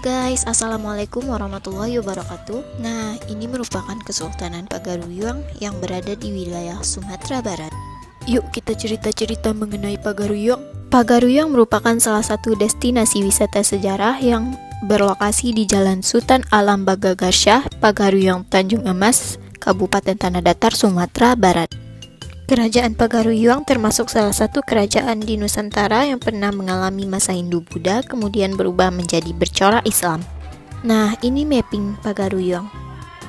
guys, Assalamualaikum warahmatullahi wabarakatuh. Nah, ini merupakan Kesultanan Pagaruyung yang berada di wilayah Sumatera Barat. Yuk kita cerita-cerita mengenai Pagaruyung. Pagaruyung merupakan salah satu destinasi wisata sejarah yang berlokasi di Jalan Sultan Alam Bagagharsyah, Pagaruyung, Tanjung Emas, Kabupaten Tanah Datar, Sumatera Barat. Kerajaan Pagaruyung termasuk salah satu kerajaan di Nusantara yang pernah mengalami masa Hindu-Buddha kemudian berubah menjadi bercorak Islam. Nah, ini mapping Pagaruyung.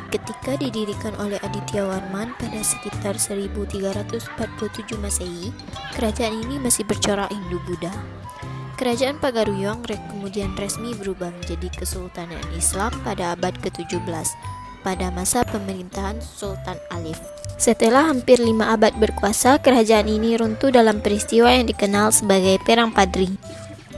Ketika didirikan oleh Aditya Warman pada sekitar 1347 Masehi, kerajaan ini masih bercorak Hindu-Buddha. Kerajaan Pagaruyung kemudian resmi berubah menjadi Kesultanan Islam pada abad ke-17 pada masa pemerintahan Sultan Alif. Setelah hampir 5 abad berkuasa, kerajaan ini runtuh dalam peristiwa yang dikenal sebagai Perang Padri.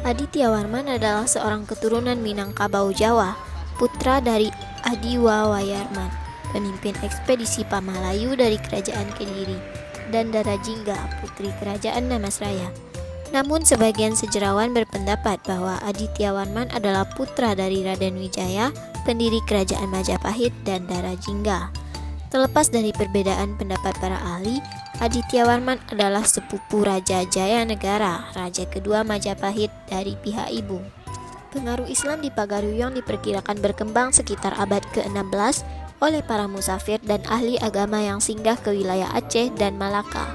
Aditya Warman adalah seorang keturunan Minangkabau Jawa, putra dari Adiwawayarman, pemimpin ekspedisi Pamalayu dari Kerajaan Kediri, dan Darajingga, putri Kerajaan Namasraya. Namun sebagian sejarawan berpendapat bahwa Aditya Warman adalah putra dari Raden Wijaya, pendiri Kerajaan Majapahit, dan Darajingga. Terlepas dari perbedaan pendapat para ahli, Aditya Warman adalah sepupu Raja Jayanegara, raja kedua Majapahit dari pihak ibu. Pengaruh Islam di Pagaruyung diperkirakan berkembang sekitar abad ke-16 oleh para musafir dan ahli agama yang singgah ke wilayah Aceh dan Malaka.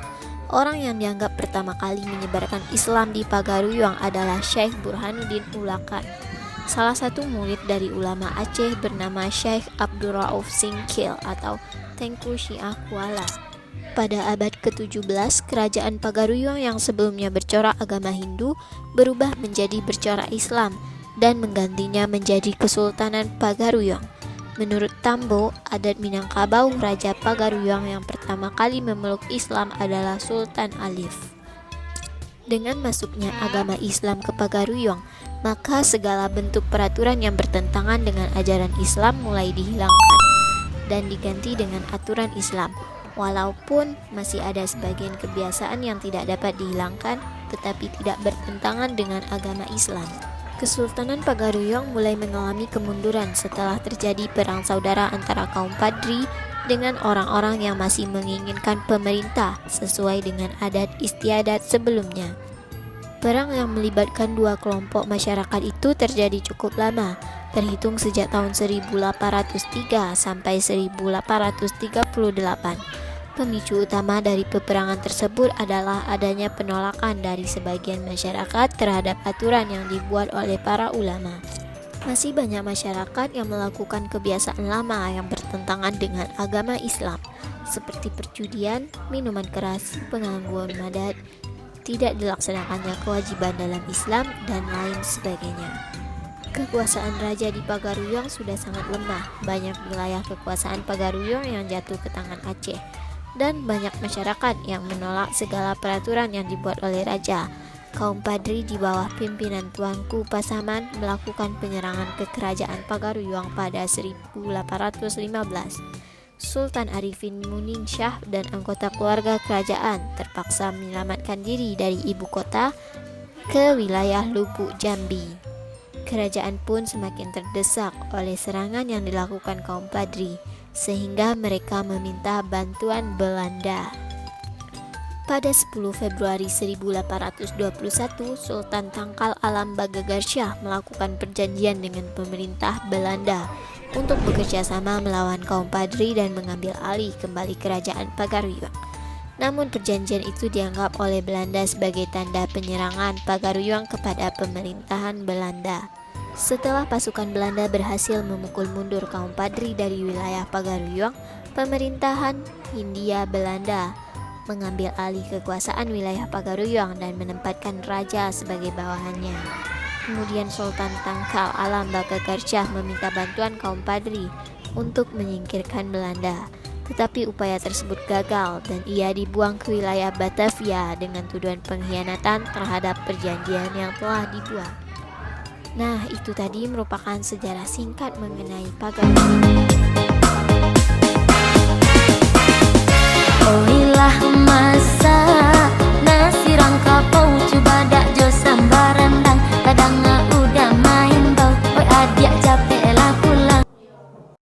Orang yang dianggap pertama kali menyebarkan Islam di Pagaruyung adalah Syekh Burhanuddin Ulakan, salah satu murid dari ulama Aceh bernama Syekh Abdurrauf Singkil atau Tengku Syiah Kuala. Pada abad ke-17, kerajaan Pagaruyung yang sebelumnya bercorak agama Hindu berubah menjadi bercorak Islam dan menggantinya menjadi Kesultanan Pagaruyung. Menurut Tambo, adat Minangkabau, Raja Pagaruyung yang pertama kali memeluk Islam adalah Sultan Alif. Dengan masuknya agama Islam ke Pagaruyung, maka segala bentuk peraturan yang bertentangan dengan ajaran Islam mulai dihilangkan dan diganti dengan aturan Islam. Walaupun masih ada sebagian kebiasaan yang tidak dapat dihilangkan, tetapi tidak bertentangan dengan agama Islam. Kesultanan Pagaruyung mulai mengalami kemunduran setelah terjadi perang saudara antara kaum Padri dengan orang-orang yang masih menginginkan pemerintah sesuai dengan adat istiadat sebelumnya. Perang yang melibatkan dua kelompok masyarakat itu terjadi cukup lama, terhitung sejak tahun 1803 sampai 1838. Pemicu utama dari peperangan tersebut adalah adanya penolakan dari sebagian masyarakat terhadap aturan yang dibuat oleh para ulama. Masih banyak masyarakat yang melakukan kebiasaan lama yang bertentangan dengan agama Islam, seperti perjudian, minuman keras, pengangguran madat, tidak dilaksanakannya kewajiban dalam Islam, dan lain sebagainya. Kekuasaan raja di Pagaruyung sudah sangat lemah. Banyak wilayah kekuasaan Pagaruyung yang jatuh ke tangan Aceh, dan banyak masyarakat yang menolak segala peraturan yang dibuat oleh raja. Kaum Padri di bawah pimpinan Tuanku Pasaman melakukan penyerangan ke kerajaan Pagaruyung pada 1815. Sultan Arifin Muningsyah dan anggota keluarga kerajaan terpaksa menyelamatkan diri dari ibu kota ke wilayah Lubuk Jambi. Kerajaan pun semakin terdesak oleh serangan yang dilakukan kaum Padri, sehingga mereka meminta bantuan Belanda. Pada 10 Februari 1821, Sultan Tangkal Alam Bagagharsyah melakukan perjanjian dengan pemerintah Belanda untuk bekerja sama melawan kaum Padri dan mengambil alih kembali kerajaan Pagaruyung. Namun perjanjian itu dianggap oleh Belanda sebagai tanda penyerangan Pagaruyung kepada pemerintahan Belanda. Setelah pasukan Belanda berhasil memukul mundur kaum Padri dari wilayah Pagaruyung, pemerintahan Hindia Belanda mengambil alih kekuasaan wilayah Pagaruyung dan menempatkan raja sebagai bawahannya. Kemudian Sultan Tangkal Alam Bagagharsyah meminta bantuan kaum Padri untuk menyingkirkan Belanda. Tetapi upaya tersebut gagal dan ia dibuang ke wilayah Batavia dengan tuduhan pengkhianatan terhadap perjanjian yang telah dibuat. Nah, itu tadi merupakan sejarah singkat mengenai Pagaruyung.